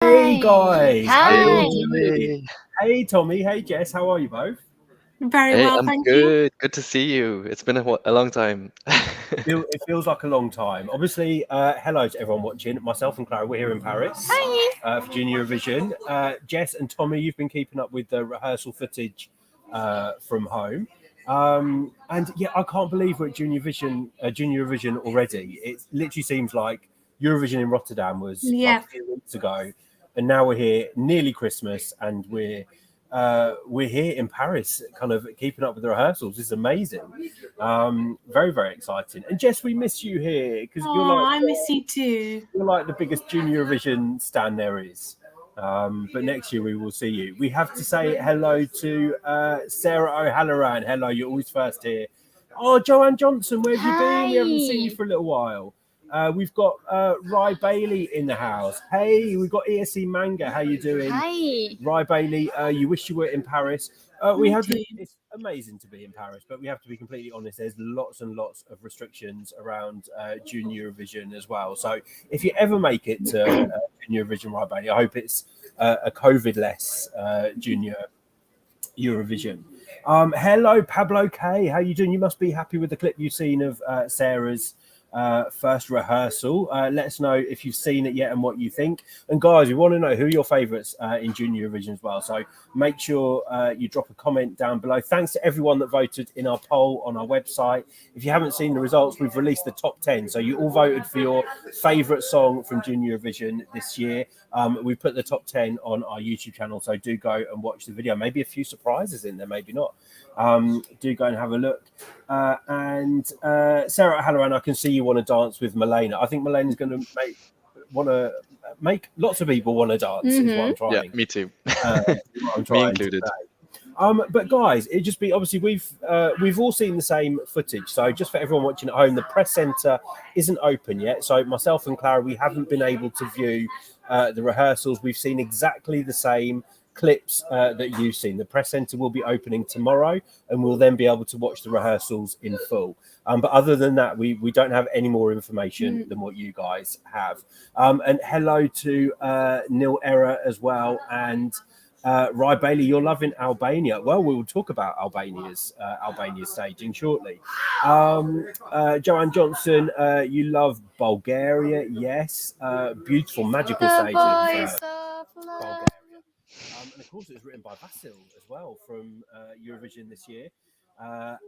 Hey guys, Hi. how are you doing? Hey Tommy, hey Jess, how are you both? Very Hey, well, I'm thank you. good. Good to see you. It's been a long time. It feels like a long time. Obviously, hello to everyone watching. Myself and Clara, we're here in Paris for Junior Eurovision. Jess and Tommy, you've been keeping up with the rehearsal footage from home. And yeah, I can't believe we're at Junior Eurovision already. It literally seems like Eurovision in Rotterdam was like a few weeks ago, and now we're here, nearly Christmas, and we're here in Paris, kind of keeping up with the rehearsals. This is amazing. Very, very exciting. And Jess, we miss you here because I miss you too. You're like the biggest Junior Eurovision stan there is. But next year we will see you. We have to say hello to Sarah O'Halloran. Hello, you're always first here. Oh, Joanne Johnson, where have you been? We haven't seen you for a little while. We've got Rye Bailey in the house. Hey, we've got ESC Manga. How you doing? Hi. Rye Bailey, you wish you were in Paris. It's amazing to be in Paris, but we have to be completely honest. There's lots and lots of restrictions around Junior Eurovision as well. So if you ever make it to Junior Eurovision, Rye Bailey, I hope it's a COVID-less Junior Eurovision. Hello, Pablo K. How you doing? You must be happy with the clip you've seen of Sarah's first rehearsal. Let us know if you've seen it yet and what you think. And guys, we want to know who are your favourites in Junior Eurovision as well. So make sure you drop a comment down below. Thanks to everyone that voted in our poll on our website. If you haven't seen the results, we've released the top 10. So you all voted for your favourite song from Junior Eurovision this year. We put the top 10 on our YouTube channel. So do go and watch the video. Maybe a few surprises in there, maybe not. Do go and have a look. And Sarah Halloran, I can see you want to dance with Maléna. I think Maléna's going to make lots of people want to dance. Is what I'm trying. Yeah, me too. Me included. But guys, it just be obviously we've all seen the same footage. So just for everyone watching at home, the press centre isn't open yet. So myself and Clara, we haven't been able to view the rehearsals. We've seen exactly the same clips that you've seen. The press centre will be opening tomorrow, and we'll then be able to watch the rehearsals in full. But other than that, we don't have any more information than what you guys have. And hello to Neil Era as well, and Rye Bailey, you're loving Albania. Well, we will talk about Albania's staging shortly. Joanne Johnson, you love Bulgaria, yes. Beautiful, magical staging. Bulgaria. And of course, it was written by Vasil as well from Eurovision this year.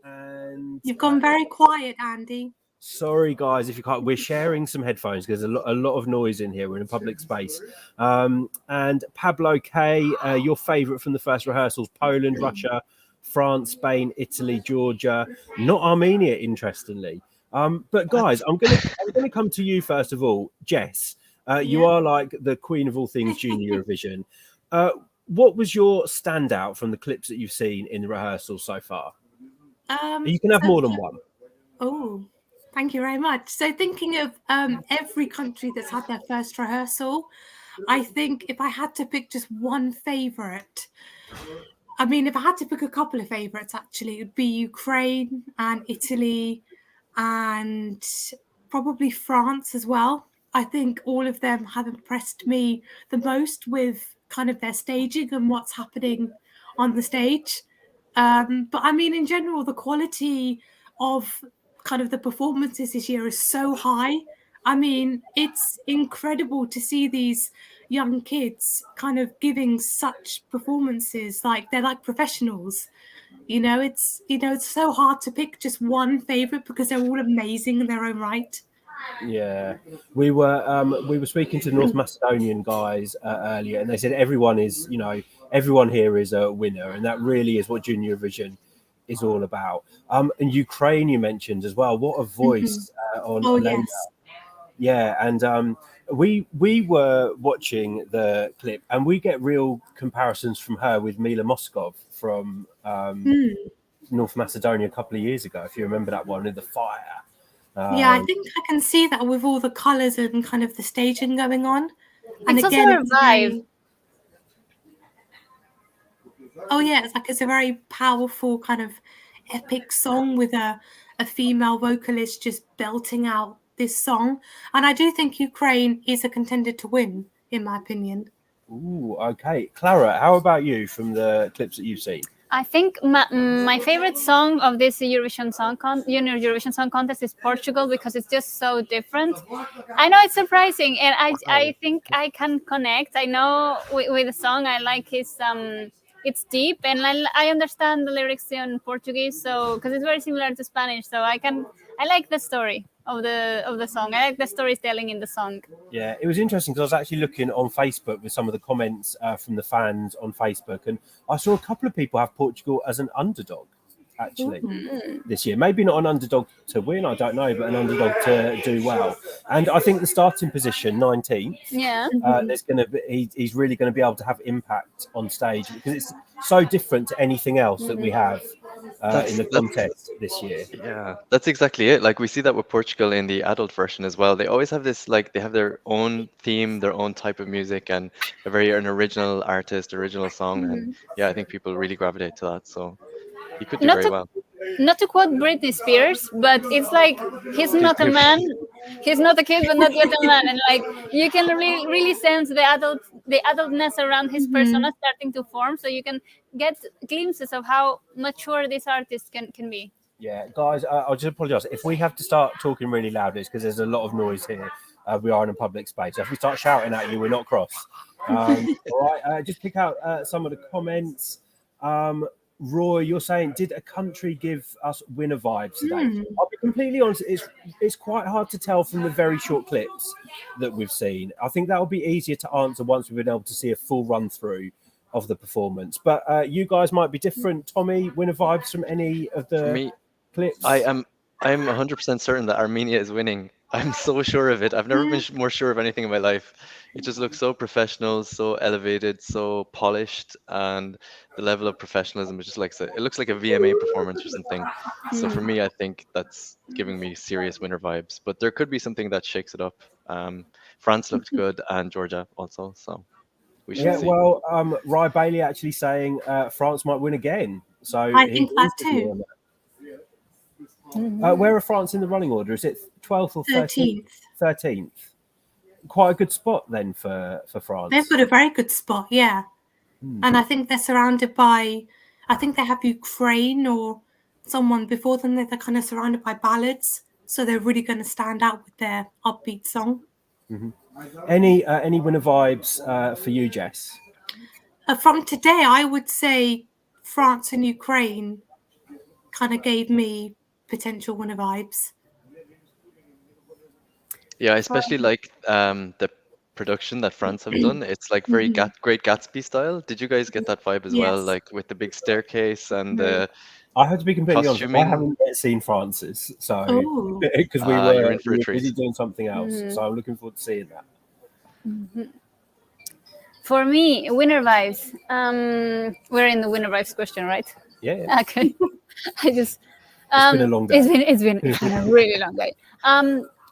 And You've gone very quiet, Andy. Sorry, guys, if you can't. We're sharing some headphones because there's a lot of noise in here. We're in a public space. And Pablo K, your favourite from the first rehearsals: Poland, Russia, France, Spain, Italy, Georgia, not Armenia, interestingly. But guys, I'm gonna come to you first of all, Jess. You are like the queen of all things Junior Eurovision. What was your standout from the clips that you've seen in the rehearsal so far? You can have more than one. Oh, thank you very much. So thinking of every country that's had their first rehearsal, I think if I had to pick just one favourite, I mean, if I had to pick a couple of favourites, actually, it would be Ukraine and Italy and probably France as well. I think all of them have impressed me the most with kind of their staging and what's happening on the stage. But I mean, in general, the quality of kind of the performances this year is so high. I mean, it's incredible to see these young kids kind of giving such performances, like they're like professionals. It's so hard to pick just one favorite because they're all amazing in their own right. Yeah, we were speaking to the North Macedonian guys earlier, and they said everyone here is a winner, and that really is what Junior Eurovision is all about. And Ukraine you mentioned as well. What a voice on Maléna. Yes. Yeah, and we were watching the clip, and we get real comparisons from her with Mila Moskov from North Macedonia a couple of years ago, if you remember that one in the fire. Yeah, I think I can see that with all the colours and kind of the staging going on. And It's again, also a vibe. It's a very powerful kind of epic song with a female vocalist just belting out this song. And I do think Ukraine is a contender to win, in my opinion. Ooh, okay. Clara, how about you from the clips that you've seen? I think my favorite song of this Eurovision Song Contest is Portugal, because it's just so different. I know it's surprising, and I think I can connect. I know with the song, I like his it's deep, and I understand the lyrics in Portuguese, so because it's very similar to Spanish, so I like the story of the song. I like the storytelling in the song. Yeah, it was interesting because I was actually looking on Facebook with some of the comments from the fans on Facebook, and I saw a couple of people have Portugal as an underdog actually this year. Maybe not an underdog to win, I don't know, but an underdog to do well. And I think the starting position, 19th, there's going to be he's really going to be able to have impact on stage because it's so different to anything else that we have in the contest this year. Yeah, that's exactly it. Like we see that with Portugal in the adult version as well. They always have this, like they have their own theme, their own type of music, and an original artist, original song. And yeah, I think people really gravitate to that. So he could do very well. Not to quote Britney Spears, but it's like he's not a man, he's not a kid, but not yet a man, and like you can really sense the adultness around his persona starting to form, so you can get glimpses of how mature this artist can be. Yeah, guys, I'll just apologise if we have to start talking really loud. It's because there's a lot of noise here. We are in a public space. So if we start shouting at you, we're not cross. All right, just pick out some of the comments. Roy, you're saying, did a country give us winner vibes today? I'll be completely honest, it's quite hard to tell from the very short clips that we've seen. I think that'll be easier to answer once we've been able to see a full run through of the performance. But you guys might be different. Tommy, winner vibes from any of the clips? I'm 100% certain that Armenia is winning. I'm so sure of it. I've never been more sure of anything in my life. It just looks so professional, so elevated, so polished, and the level of professionalism is just like it looks like a VMA performance or something. So for me, I think that's giving me serious winner vibes. But there could be something that shakes it up. France looked good, and Georgia also. So we should see. Well, Rye Bailey actually saying France might win again. So I think that too. Where are France in the running order? Is it 12th or 13th? 13th. Quite a good spot then for France. They've got a very good spot, yeah. And I think they're surrounded by, I think they have Ukraine or someone before them. They're kind of surrounded by ballads, so they're really going to stand out with their upbeat song. Any winner vibes for you, Jess? From today, I would say France and Ukraine kind of gave me potential winner vibes. Yeah, I especially like the production that France have done. It's like very Great Gatsby style. Did you guys get that vibe as well? Like with the big staircase and the I have to be completely costuming. honest. I haven't yet seen France's, so because we were busy doing something else. So I'm looking forward to seeing that. For me, winner vibes. We're in the winner vibes question, right? Yeah. Okay. I just. It's been a long day. It's been a really long day.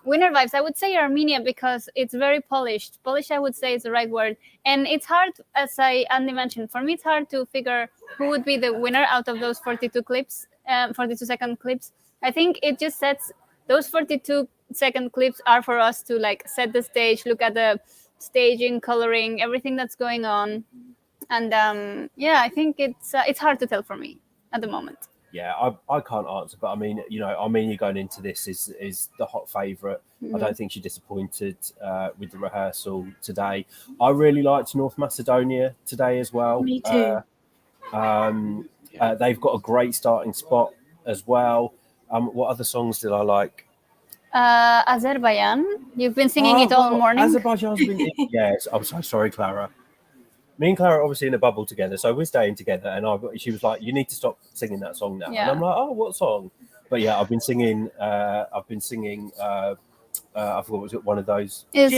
Winner vibes. I would say Armenia because it's very polished. Polished, I would say, is the right word. And it's hard, as Andy mentioned. For me, it's hard to figure who would be the winner out of those 42 clips, 42-second clips. I think it just sets those 42-second clips are for us to like set the stage, look at the staging, coloring, everything that's going on, and I think it's hard to tell for me at the moment. Yeah, I can't answer, but I mean, Armenia going into this is the hot favourite. I don't think she disappointed with the rehearsal today. I really liked North Macedonia today as well. Me too. They've got a great starting spot as well. What other songs did I like? Azerbaijan. You've been singing it all morning. Azerbaijan's been. Yes, I'm so sorry, Clara. Me and Clara are obviously in a bubble together, so we're staying together. And she was like, "You need to stop singing that song now." Yeah. And I'm like, "Oh, what song?" But yeah, I've been singing. I forgot, was it one of those? It's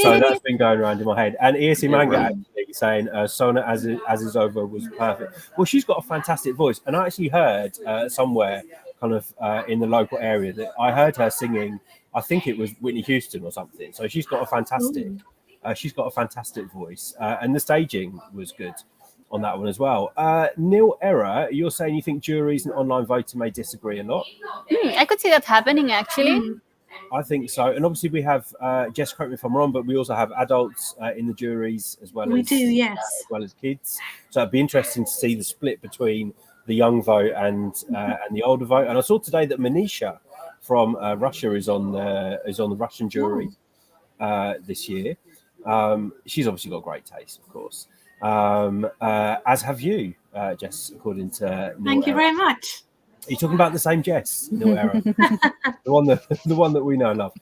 So that's been going around in my head. And ESC Manga actually saying Sona Azizova was perfect. Well, she's got a fantastic voice, and I actually heard somewhere, kind of in the local area, that I heard her singing. I think it was Whitney Houston or something. So she's got a fantastic voice, and the staging was good on that one as well. Neil Error, you're saying you think juries and online voting may disagree a lot? I could see that happening actually. I think so. And obviously we have, Jess, correct me if I'm wrong, but we also have adults in the juries as well We as do, yes. as well as kids. So it'd be interesting to see the split between the young vote and the older vote. And I saw today that Manisha from Russia is on the Russian jury this year. She's obviously got great taste, of course. As have you, Jess, according to Neil Thank you Era. very much. Are you talking about the same Jess, Neil Era? the one that we know and love.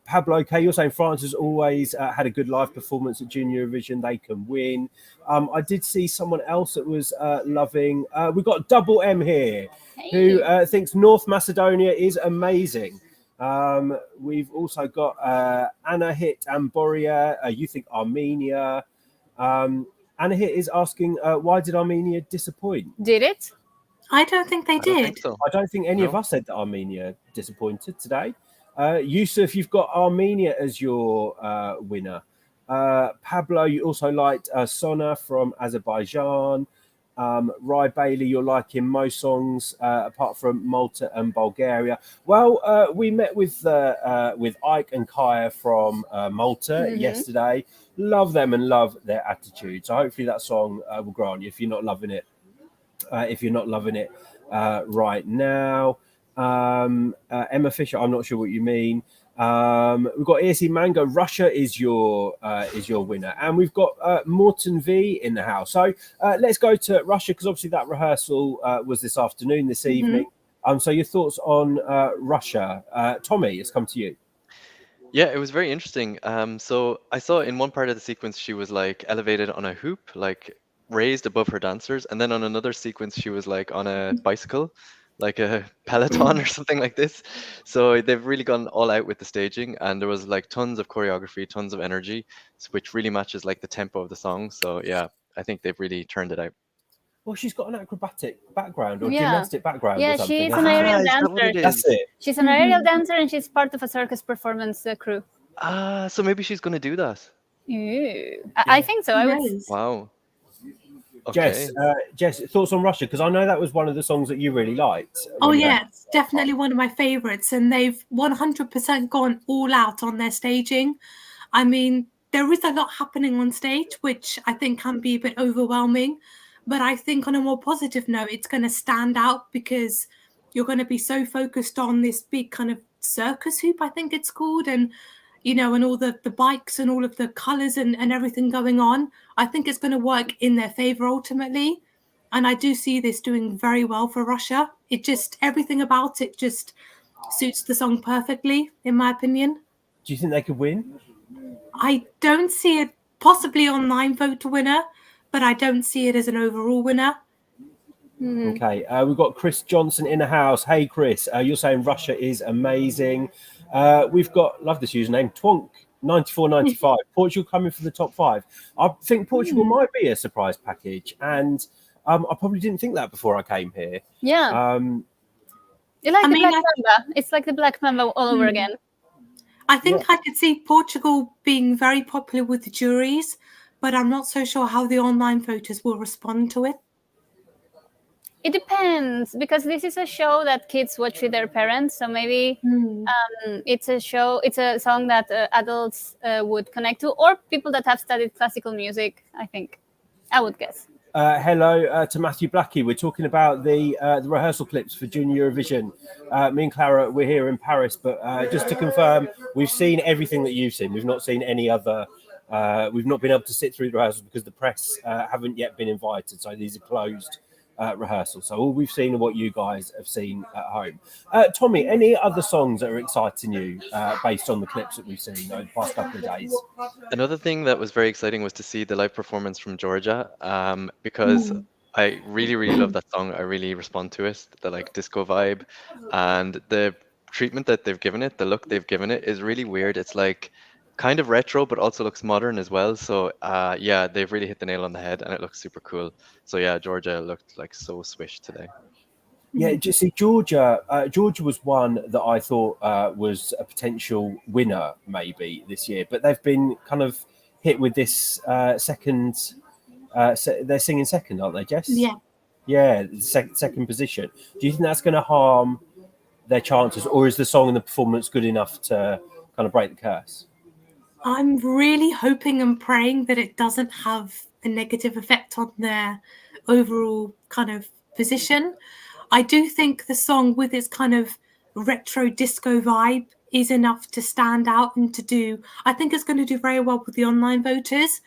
Pablo K, you're saying France has always had a good live performance at Junior Eurovision. They can win. I did see someone else that was loving. We've got Double M here, who thinks North Macedonia is amazing. We've also got Anna Hit and Boria. You think Armenia. Anna Hit is asking, why did Armenia disappoint? Did it? I don't think they I don't did. think so. I don't think any of us said that Armenia disappointed today. Yusuf, you've got Armenia as your winner. Pablo, you also liked Sona from Azerbaijan. Rai Bailey, you're liking most songs apart from Malta and Bulgaria. Well, we met with Ike and Kaya from Malta yesterday. Love them and love their attitude. So hopefully that song will grow on you if you're not loving it. Right now, Emma Fisher, I'm not sure what you mean. We've got ESC Mango. Russia is your winner, and we've got Morton V in the house. So let's go to Russia because obviously that rehearsal was this afternoon, this evening. So your thoughts on Russia, Tommy? It's come to you. Yeah, it was very interesting. So I saw in one part of the sequence she was like elevated on a hoop, like raised above her dancers, and then on another sequence she was like on a bicycle, like a peloton or something like this. So they've really gone all out with the staging, and there was like tons of choreography, tons of energy, which really matches like the tempo of the song. So yeah, I think they've really turned it out. Well, she's got an acrobatic background or Yeah. gymnastic background or Yeah, something. she's hasn't an she? aerial is that what dancer. it That's is? it. She's an aerial dancer and she's part of a circus performance crew. So maybe she's gonna do that. Ooh. I think so. I would. Yes. Wow. Okay. Jess, thoughts on Russia? Because I know that was one of the songs that you really liked. Oh when yeah, it's definitely one of my favorites, and they've 100% gone all out on their staging. I mean, there is a lot happening on stage, which I think can be a bit overwhelming, but I think on a more positive note, it's going to stand out because you're going to be so focused on this big kind of circus hoop, I think it's called, and and all the bikes and all of the colors and everything going on. I think it's going to work in their favor ultimately. And I do see this doing very well for Russia. Everything about it just suits the song perfectly, in my opinion. Do you think they could win? I don't see it possibly online vote winner, but I don't see it as an overall winner. Okay, we've got Chris Johnson in the house. Hey, Chris, you're saying Russia is amazing. We've got, love this username, Twonk 9495. Portugal coming for the top 5. I think Portugal might be a surprise package, and I probably didn't think that before I came here. Yeah. You like the Black Mamba? It's like the Black Mamba all over again. I think I could see Portugal being very popular with the juries, but I'm not so sure how the online voters will respond to it. It depends, because this is a show that kids watch with their parents, so maybe it's a song that adults would connect to, or people that have studied classical music, I would guess. Hello to Matthew Blackie. We're talking about the rehearsal clips for Junior Eurovision. Me and Clara, we're here in Paris, but just to confirm, we've seen everything that you've seen. We've not seen any other. We've not been able to sit through the rehearsals because the press haven't yet been invited, so these are closed rehearsals. So all we've seen are what you guys have seen at home. Tommy, any other songs that are exciting you based on the clips that we've seen over the past couple of days? Another thing that was very exciting was to see the live performance from Georgia, because I really, really love that song. I really respond to it, the like disco vibe, and the treatment that they've given it, the look they've given it is really weird. It's like kind of retro, but also looks modern as well. So yeah, they've really hit the nail on the head, and it looks super cool. So yeah, Georgia looked like so swish today. Yeah, just see, Georgia was one that I thought was a potential winner maybe this year, but they've been kind of hit with this second. They're singing second, aren't they, Jess? Yeah. Yeah, second position. Do you think that's going to harm their chances, or is the song and the performance good enough to kind of break the curse? I'm really hoping and praying that it doesn't have a negative effect on their overall kind of position. I do think the song, with its kind of retro disco vibe, is enough to stand out and to do. I think it's going to do very well with the online voters,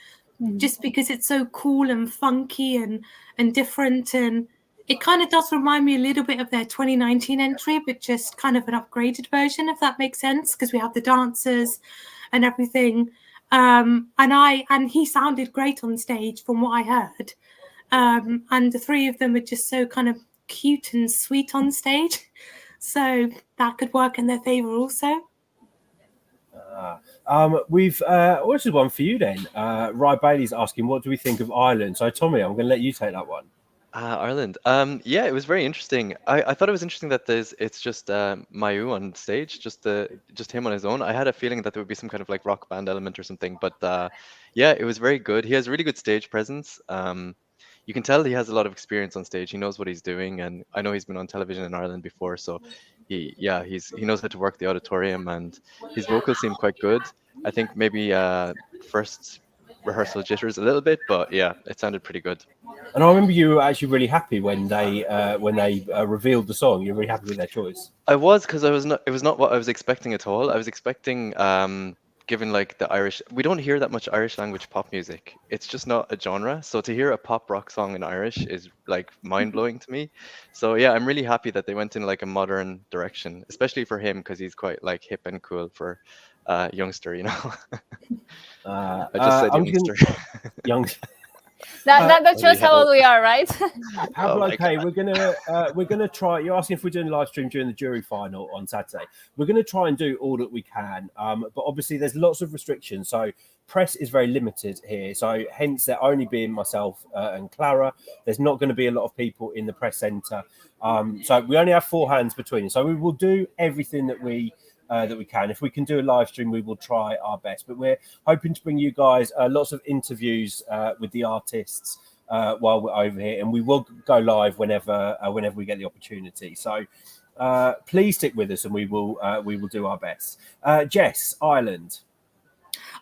just because it's so cool and funky and different, and it kind of does remind me a little bit of their 2019 entry, but just kind of an upgraded version, if that makes sense, because we have the dancers and everything. And he sounded great on stage from what I heard. And the three of them are just so kind of cute and sweet on stage. So that could work in their favor also. We've this is one for you then. Rye Bailey's asking, what do we think of Ireland? So Tommy, I'm going to let you take that one. Ireland. Yeah, it was very interesting. I thought it was interesting that it's just Maiú on stage, just him on his own. I had a feeling that there would be some kind of like rock band element or something, but yeah, it was very good. He has really good stage presence. You can tell he has a lot of experience on stage. He knows what he's doing, and I know he's been on television in Ireland before, so he knows how to work the auditorium, and his vocals seem quite good. I think maybe first rehearsal jitters a little bit, but yeah, it sounded pretty good. And I remember you were actually really happy when they revealed the song. You're really happy with their choice. I was, because it was not what I was expecting at all. I was expecting given like the Irish, we don't hear that much Irish language pop music. It's just not a genre. So to hear a pop rock song in Irish is like mind blowing to me. So yeah, I'm really happy that they went in like a modern direction, especially for him, because he's quite like hip and cool for youngster, you know. I just said youngster. That shows how old we are, right? Okay, we're gonna try. You're asking if we're doing a live stream during the jury final on Saturday. We're gonna try and do all that we can, but obviously there's lots of restrictions. So press is very limited here. So hence there only being myself and Clara. There's not going to be a lot of people in the press centre. So we only have 4 hands between us. So we will do everything that we can. If we can do a live stream, we will try our best. But we're hoping to bring you guys lots of interviews with the artists while we're over here, and we will go live whenever we get the opportunity. So please stick with us, and we will do our best. Jess, Ireland.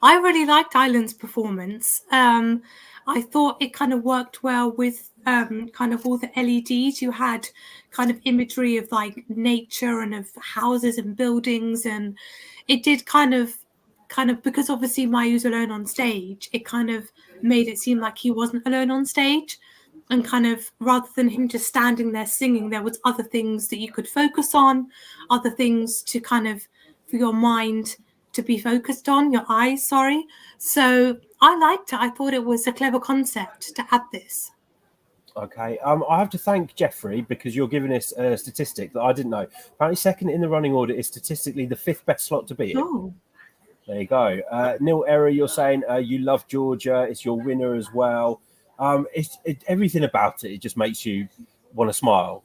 I really liked Ireland's performance. I thought it kind of worked well with kind of all the LEDs. You had kind of imagery of like nature and of houses and buildings, and it did kind of because obviously Maiú's alone on stage, it kind of made it seem like he wasn't alone on stage, and kind of rather than him just standing there singing, there was other things that you could focus on, other things to kind of for your mind to be focused on, your eyes, sorry. So I liked it. I thought it was a clever concept to add this. Okay, I have to thank Jeffrey, because you're giving us a statistic that I didn't know. Apparently second in the running order is statistically the 5th best slot to be in. Oh. There you go. Neil Era, you're saying you love Georgia. It's your winner as well. Everything about it just makes you want to smile.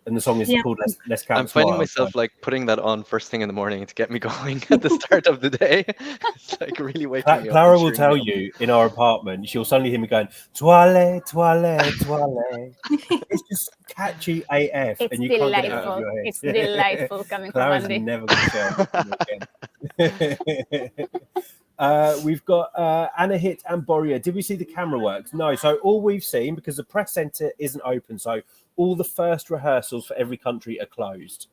And the song is called Let's Count. I'm finding myself like putting that on first thing in the morning to get me going at the start of the day. It's like really waking me up. Clara will tell you in our apartment, she'll suddenly hear me going, Toile, toile, toile. It's just catchy AF. It's and you delightful. Can't get it out of your head. It's delightful coming from Clara's Andy. never going to again. We've got Anna Hit and Boria. Did we see the camera works? No. So all we've seen, because the press centre isn't open, so all the first rehearsals for every country are closed.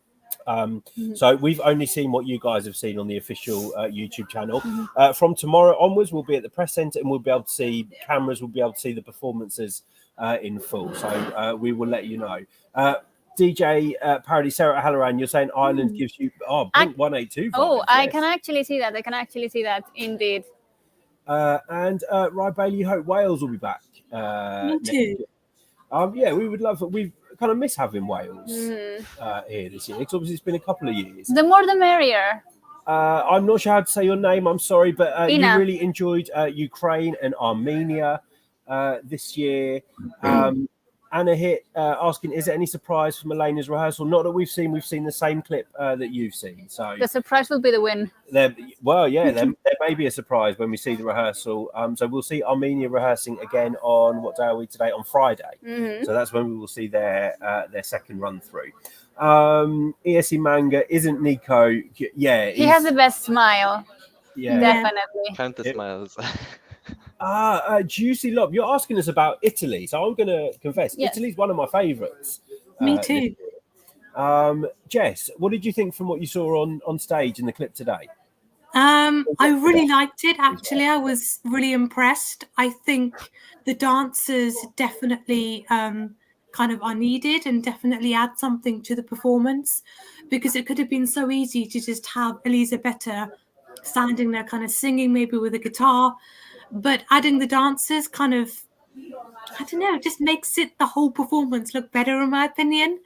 So we've only seen what you guys have seen on the official YouTube channel. From tomorrow onwards, we'll be at the press centre, and we'll be able to see cameras. We'll be able to see the performances in full. So we will let you know. DJ Parody Sarah Halloran, you're saying Ireland gives you Blink 182. Oh, vibes, I yes. can actually see that. I can actually see that indeed. And Rye Bailey, you hope Wales will be back. Me too. Yeah, we would love it. We kind of miss having Wales here this year, because obviously it's been a couple of years. The more the merrier. I'm not sure how to say your name. I'm sorry, but you Ina. really enjoyed Ukraine and Armenia this year. Anna Hit asking, is there any surprise from Malena's rehearsal? Not that we've seen the same clip that you've seen. So The surprise will be the win. there may be a surprise when we see the rehearsal. So we'll see Armenia rehearsing again on, what day are we today? On Friday. So that's when we will see their second run through. ESE Manga, isn't Niko? Yeah, He has the best smile. Yeah, Definitely. Count the smiles. Juicy Lob, you're asking us about Italy, so I'm going to confess, Italy's one of my favourites. Me too. Jess, what did you think from what you saw on stage in the clip today? I really liked it, actually. I was really impressed. I think the dancers definitely kind of are needed and definitely add something to the performance, because it could have been so easy to just have Elisabetta standing there kind of singing, maybe with a guitar. But adding the dancers kind of, I don't know, just makes it the whole performance look better, in my opinion.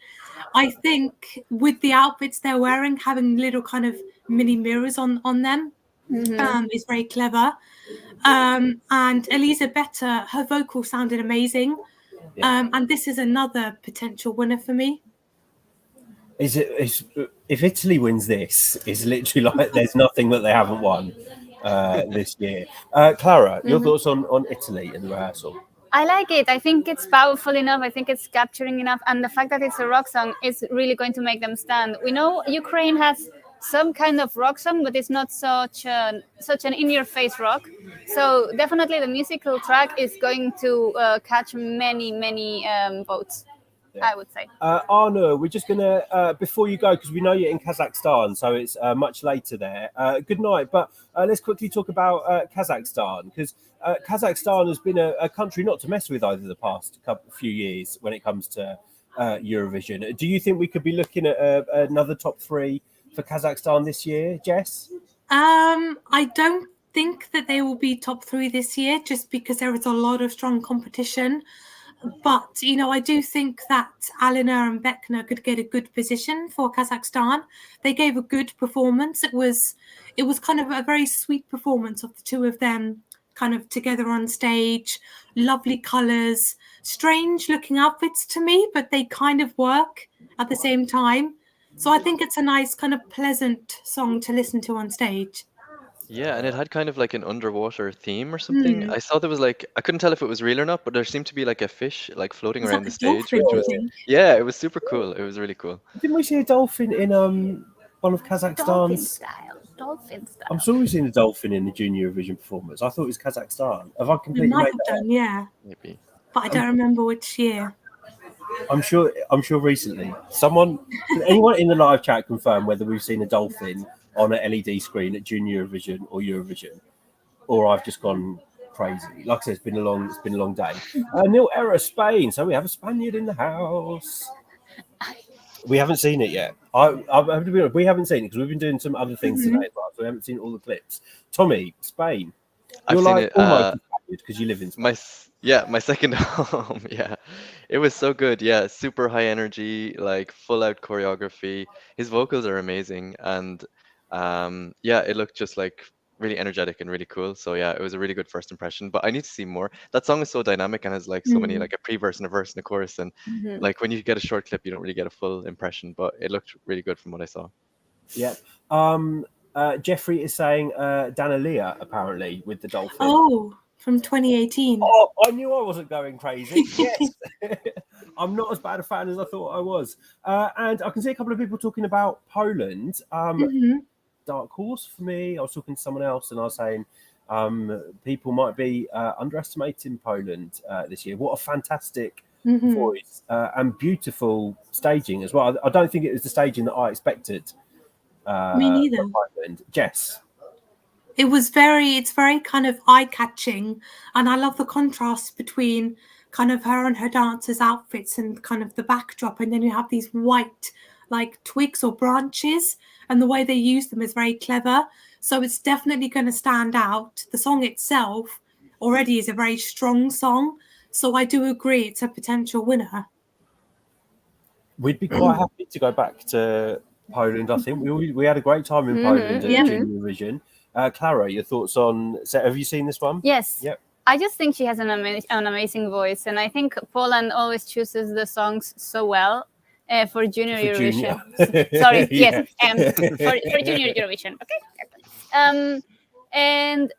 I think with the outfits they're wearing, having little kind of mini mirrors on them is very clever. And Elisabetta, her vocal sounded amazing. And this is another potential winner for me. If Italy wins this, it's literally like there's nothing that they haven't won this year. Clara, your thoughts on Italy in the rehearsal? I like it. I think it's powerful enough. I think it's capturing enough. And the fact that it's a rock song is really going to make them stand. We know Ukraine has some kind of rock song, but it's not such an in-your-face rock. So definitely the musical track is going to catch many votes. I would say. Arno, we're just going to, before you go, because we know you're in Kazakhstan, so it's much later there. Good night. But let's quickly talk about Kazakhstan, because Kazakhstan has been a country not to mess with over the past few years when it comes to Eurovision. Do you think we could be looking at another top 3 for Kazakhstan this year, Jess? I don't think that they will be top 3 this year, just because there is a lot of strong competition. But, you know, I do think that Alinur and Beknur could get a good position for Kazakhstan. They gave a good performance. It was kind of a very sweet performance of the two of them kind of together on stage. Lovely colours, strange looking outfits to me, but they kind of work at the same time. So I think it's a nice kind of pleasant song to listen to on stage. Yeah, and it had kind of like an underwater theme or something. I saw there was like, I couldn't tell if it was real or not, but there seemed to be like a fish like floating around the stage. Which was, yeah, it was super cool. It was really cool. Didn't we see a dolphin in one of Kazakhstan's? Dolphin style. I'm sure we've seen a dolphin in the Junior Eurovision performance. I thought it was Kazakhstan. Have I completely It might made have that done, yeah. Maybe. But I don't remember which year. I'm sure recently. Anyone in the live chat confirm whether we've seen a dolphin on an LED screen at Junior Eurovision or Eurovision, or I've just gone crazy. Like I said, it's been a long day. Nil Era Spain, so we have a Spaniard in the house. We haven't seen it yet. I have to be honest, we haven't seen it because we've been doing some other things today, so we haven't seen all the clips. Tommy, Spain. I've You're seen like it almost because you live in Spain. my second home. Yeah, it was so good. Yeah, super high energy, like full out choreography. His vocals are amazing, and yeah, it looked just like really energetic and really cool. So yeah, it was a really good first impression. But I need to see more. That song is so dynamic and has like so many, like a pre-verse and a verse and a chorus, and like when you get a short clip, you don't really get a full impression. But it looked really good from what I saw. Yeah. Jeffrey is saying Danilia apparently with the dolphin. Oh, from 2018. Oh, I knew I wasn't going crazy. Yes. I'm not as bad a fan as I thought I was. And I can see a couple of people talking about Poland. Dark horse for me. I was talking to someone else and I was saying people might be underestimating Poland this year. What a fantastic voice and beautiful staging as well. I don't think it was the staging that I expected. Me neither. Poland. Jess. It's very kind of eye-catching, and I love the contrast between kind of her and her dancers' outfits and kind of the backdrop, and then you have these white like twigs or branches, and the way they use them is very clever. So it's definitely going to stand out. The song itself already is a very strong song, so I do agree it's a potential winner. We'd be quite happy to go back to Poland. I think we had a great time in Poland at Junior Eurovision. Clara, your thoughts on? Have you seen this one? Yes. Yep. I just think she has an amazing voice, and I think Poland always chooses the songs so well for Junior Eurovision. Sorry, yes, for Junior Eurovision. Okay, and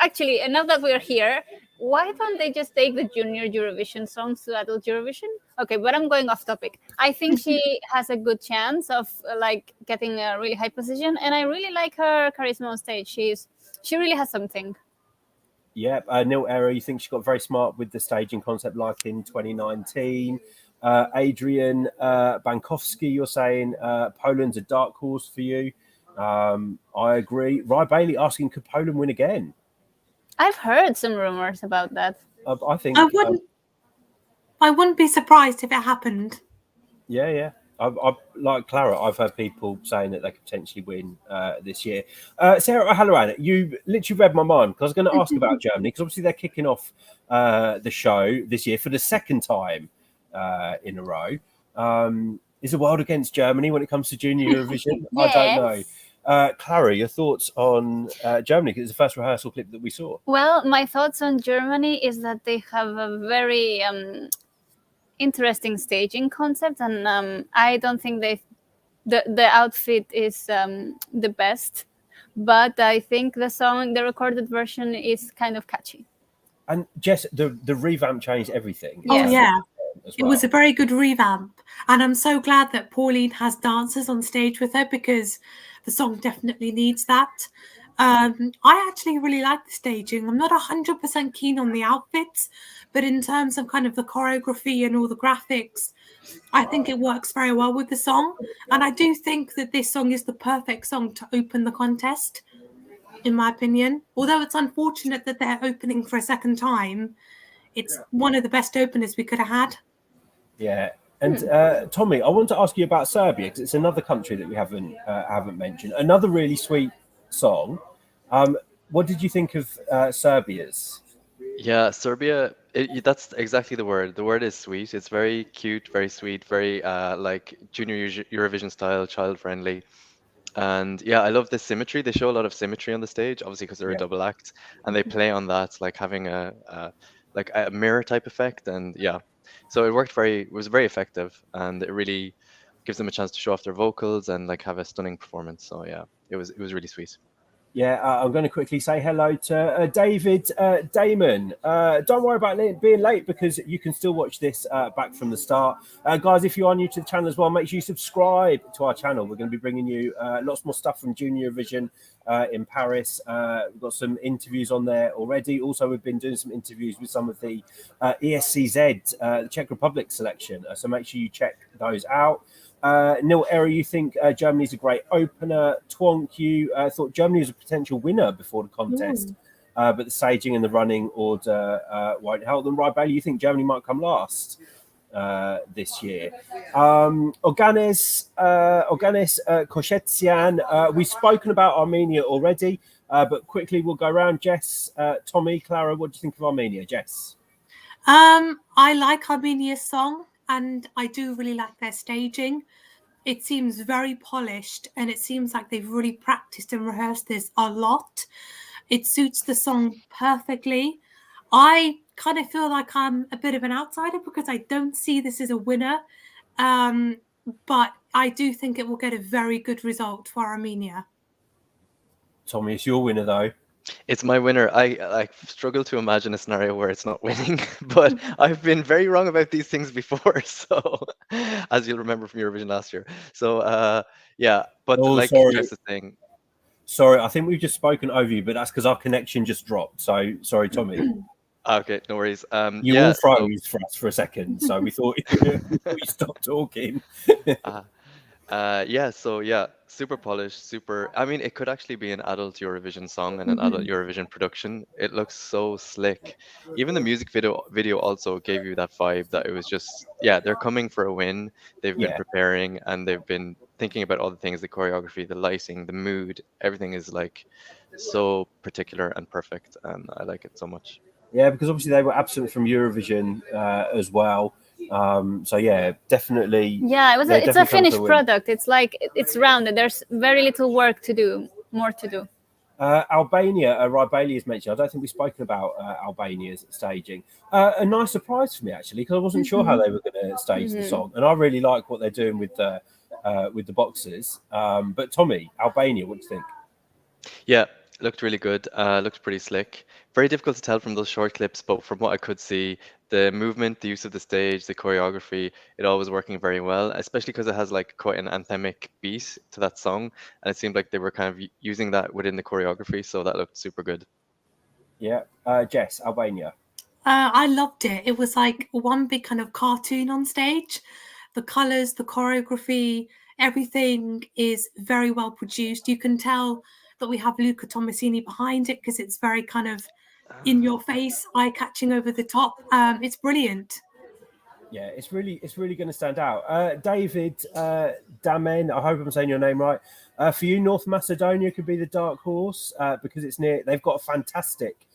actually, now that we're here, why don't they just take the Junior Eurovision songs to Adult Eurovision? Okay, but I'm going off topic. I think she has a good chance of like getting a really high position, and I really like her charisma on stage. She really has something. Yeah, Nil Era, you think she got very smart with the staging concept like in 2019. Adrian Bankowski, you're saying Poland's a dark horse for you. I agree. Rye Bailey asking, could Poland win again? I've heard some rumors about that. I think I wouldn't be surprised if it happened. Yeah. I like Clara. I've heard people saying that they could potentially win this year. Sarah O'Halloran, you literally read my mind because I was going to ask about Germany because obviously they're kicking off the show this year for the second time in a row. Is the world against Germany when it comes to Junior Eurovision? Yes. I don't know. Clara, your thoughts on Germany? Because it's the first rehearsal clip that we saw. Well, my thoughts on Germany is that they have a very interesting staging concept, and I don't think the outfit is the best, but I think the recorded version is kind of catchy. And Jess, the revamp changed everything. Oh yeah. Well. It was a very good revamp, and I'm so glad that Pauline has dancers on stage with her because the song definitely needs that. I actually really like the staging. I'm not 100% keen on the outfits, but in terms of kind of the choreography and all the graphics, I think it works very well with the song. And I do think that this song is the perfect song to open the contest, in my opinion. Although it's unfortunate that they're opening for a second time, it's one of the best openers we could have had. Yeah. And Tommy, I want to ask you about Serbia because it's another country that we haven't mentioned. Another really sweet song. What did you think of Serbia's? Yeah, Serbia, that's exactly the word. The word is sweet. It's very cute, very sweet, very like Junior Eurovision style, child friendly. And yeah, I love the symmetry. They show a lot of symmetry on the stage, obviously because they're a double act, and they play on that, like having a mirror type effect. And yeah, so it was very effective, and it really gives them a chance to show off their vocals and like have a stunning performance. So yeah, it was really sweet. Yeah, I'm going to quickly say hello to David Damon. Don't worry about being late because you can still watch this back from the start. Guys, if you are new to the channel as well, make sure you subscribe to our channel. We're going to be bringing you lots more stuff from Junior Eurovision in Paris. We've got some interviews on there already. Also, we've been doing some interviews with some of the ESCZ, the Czech Republic selection. So make sure you check those out. Nil Era, you think Germany's a great opener. Twonk, you thought Germany was a potential winner before the contest, but the staging and the running order won't help them. Right, Bailey, you think Germany might come last this year. Organis Koshetsian, we've spoken about Armenia already, but quickly we'll go around. Jess, Tommy, Clara, what do you think of Armenia? Jess? I like Armenia's song. And I do really like their staging. It seems very polished and it seems like they've really practiced and rehearsed this a lot. It suits the song perfectly. I kind of feel like I'm a bit of an outsider because I don't see this as a winner. But I do think it will get a very good result for Armenia. Tommy, it's your winner though. It's my winner. I struggle to imagine a scenario where it's not winning, but I've been very wrong about these things before. So, as you'll remember from Eurovision last year. So, yeah. But like Jess is saying, sorry, I think we've just spoken over you, but that's because our connection just dropped. So, sorry, Tommy. Okay, no worries. You all froze for us for a second, so we thought you stopped talking. Yeah, so yeah, super polished, super. I mean, it could actually be an adult Eurovision song and an adult Eurovision production. It looks so slick. Even the music video also gave you that vibe that it was just, yeah, they're coming for a win. They've been preparing and they've been thinking about all the things, the choreography, the lighting, the mood. Everything is like so particular and perfect, and I like it so much. Yeah, because obviously they were absent from Eurovision as well. So yeah, definitely. Yeah, it's a finished product. It's like it's rounded. There's very little work to do, more to do. Albania, Rybali is mentioned. I don't think we've spoken about Albania's staging. A nice surprise for me, actually, because I wasn't sure how they were going to stage the song, and I really like what they're doing with the boxes. But Tommy, Albania, what do you think? Yeah, looked really good. Looked pretty slick. Very difficult to tell from those short clips, but from what I could see, the movement, the use of the stage, the choreography, it all was working very well, especially because it has like quite an anthemic beat to that song. And it seemed like they were kind of using that within the choreography, so that looked super good. Yeah. Jess, Albania. I loved it. It was like one big kind of cartoon on stage. The colors, the choreography, everything is very well produced. You can tell that we have Luca Tomasini behind it because it's very kind of in your face, eye catching over the top. It's brilliant. Yeah, it's really going to stand out. David Damen, I hope I'm saying your name right. For you, North Macedonia could be the dark horse because it's near. They've got a fantastic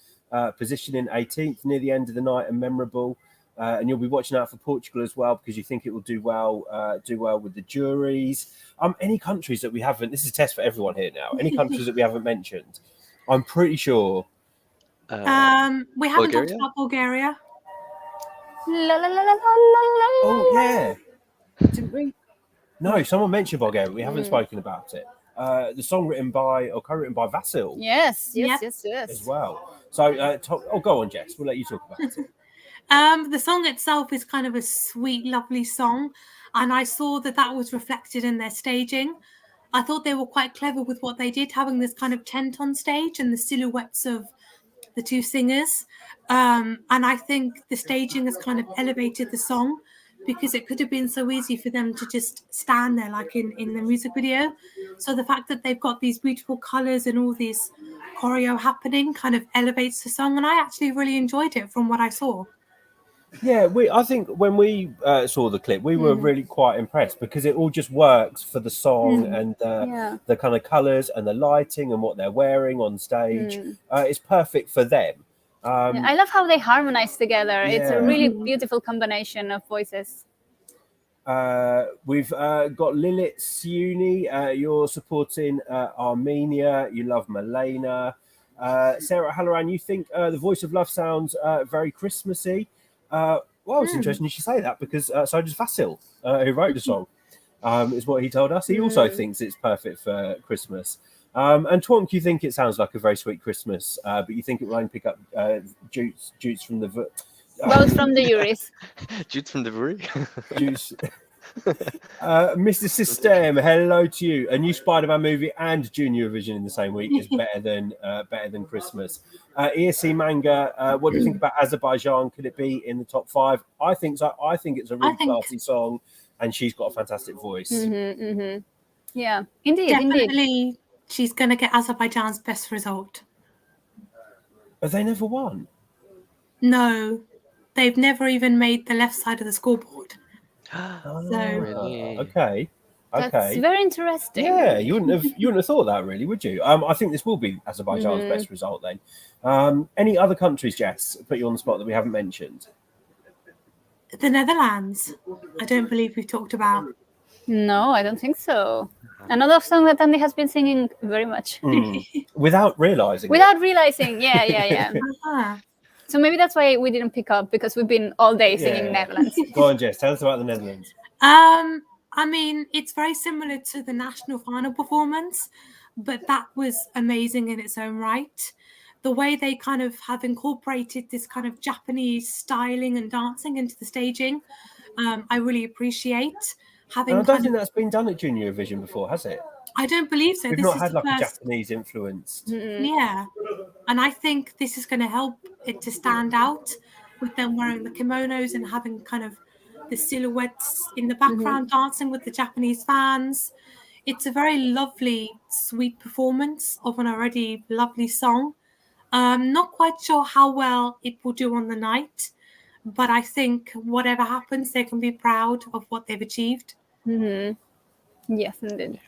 position in 18th near the end of the night and memorable. And you'll be watching out for Portugal as well because you think it will do well with the juries. Any countries that we haven't. This is a test for everyone here now. Any countries that we haven't mentioned, I'm pretty sure. We haven't Bulgaria? talked about Bulgaria. La, la, la, la, la, la. Oh yeah, didn't we? No, someone mentioned Bulgaria. We haven't spoken about it. The song co-written by Vasil. Yes. As well. So, go on, Jess. We'll let you talk about it. The song itself is kind of a sweet, lovely song, and I saw that was reflected in their staging. I thought they were quite clever with what they did, having this kind of tent on stage and the silhouettes of the two singers. And I think the staging has kind of elevated the song because it could have been so easy for them to just stand there like in the music video. So the fact that they've got these beautiful colors and all these choreo happening kind of elevates the song, and I actually really enjoyed it from what I saw. Yeah, I think when we saw the clip, we were really quite impressed because it all just works for the song and the kind of colours and the lighting and what they're wearing on stage. It's perfect for them. I love how they harmonize together. It's a really beautiful combination of voices. We've got Lilith Siuni. You're supporting Armenia. You love Maléna. Sarah Halloran, you think The Voice of Love sounds very Christmassy. Well, it's interesting you should say that because so does Vasil, who wrote the song, is what he told us. He also thinks it's perfect for Christmas. And Twonk, you think it sounds like a very sweet Christmas, but you think it will only pick up jutes from the... Both from the juries. Jutes from the jury? Juice. Mr. System, hello to you. A new Spider-Man movie and Junior Eurovision in the same week is better than Christmas. ESC Manga, what do you think about Azerbaijan? Could it be in the top 5? I think so. I think it's a really classy song, and she's got a fantastic voice. Yeah, indeed. Definitely, she's going to get Azerbaijan's best result. Have they never won? No, they've never even made the left side of the scoreboard. Really? Okay. That's very interesting. Yeah, you wouldn't have thought that, really, would you? I think this will be Azerbaijan's best result then. Any other countries, Jess, put you on the spot that we haven't mentioned? The Netherlands. I don't believe we've talked about. No, I don't think so. Another song that Andy has been singing very much. Without realizing. Yeah. So maybe that's why we didn't pick up, because we've been all day singing Netherlands. Go on, Jess. Tell us about the Netherlands. I mean, it's very similar to the national final performance, but that was amazing in its own right. The way they kind of have incorporated this kind of Japanese styling and dancing into the staging, I really appreciate. I don't think that's been done at Junior Eurovision before, has it? I don't believe so. We've not had like a Japanese influence. Yeah. And I think this is going to help it to stand out with them wearing the kimonos and having kind of the silhouettes in the background dancing with the Japanese fans. It's a very lovely, sweet performance of an already lovely song. Not quite sure how well it will do on the night, but I think whatever happens, they can be proud of what they've achieved. Yes, indeed.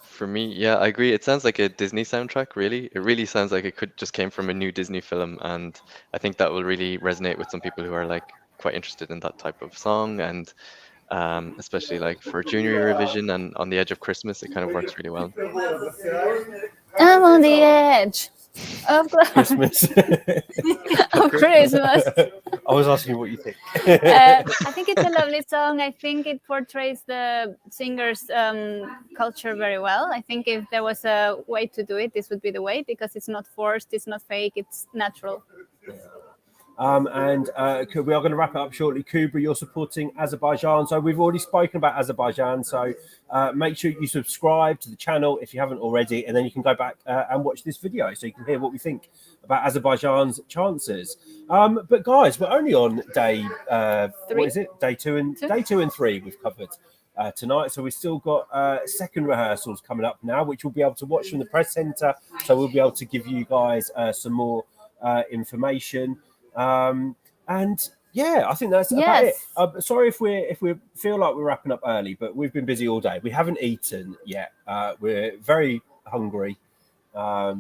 For me, yeah, I agree. It sounds like a Disney soundtrack, really. It really sounds like it just came from a new Disney film, and I think that will really resonate with some people who are like quite interested in that type of song, and especially like for Junior Eurovision and on the edge of Christmas, it kind of works really well. I'm on the edge of Christmas. of Christmas. I was asking what you think. I think it's a lovely song. I think it portrays the singer's culture very well. I think if there was a way to do it, this would be the way, because it's not forced, it's not fake, it's natural. And we are going to wrap it up shortly. Kubra, you're supporting Azerbaijan. So we've already spoken about Azerbaijan. So make sure you subscribe to the channel if you haven't already. And then you can go back and watch this video so you can hear what we think about Azerbaijan's chances. But guys, we're only on day, what is it? Day two and three we've covered tonight. So we've still got second rehearsals coming up now, which we'll be able to watch from the press centre. So we'll be able to give you guys some more information. And yeah, I think that's about it. Sorry if we feel like we're wrapping up early, but we've been busy all day. We haven't eaten yet. We're very hungry. But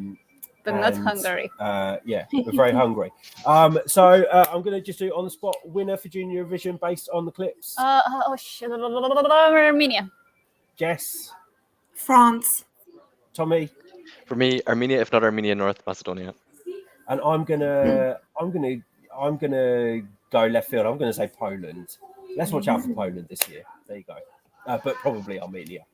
not hungry. Yeah, we're very hungry. So I'm going to just do on the spot winner for Junior Eurovision based on the clips. Armenia. Jess. France. Tommy. For me, Armenia, if not Armenia, North Macedonia. And I'm gonna go left field. I'm gonna say Poland. Let's watch out for Poland this year. There you go. But probably Armenia.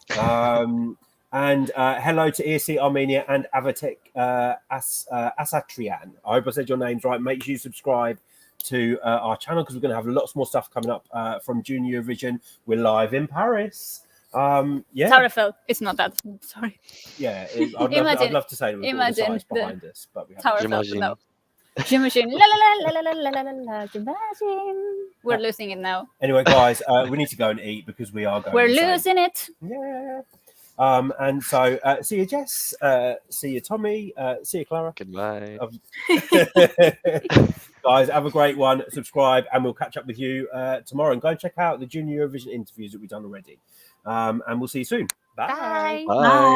And hello to ESC Armenia and Avatek Asatrian. I hope I said your names right. Make sure you subscribe to our channel because we're going to have lots more stuff coming up from Junior Eurovision. We're live in Paris. Yeah. Tarafel. It's not that. Sorry. Yeah. I'd love to say we've got the size behind us, but we haven't. No. J'imagine. La la la la la la la la. J'imagine. We're losing it now. Anyway, guys, we need to go and eat because we are going. We're losing it. Yeah. And so see you, Jess. See you, Tommy. See you, Clara. Goodbye. Guys, have a great one. Subscribe, and we'll catch up with you tomorrow. And go and check out the Junior Eurovision interviews that we've done already. And we'll see you soon. Bye. Bye. Bye.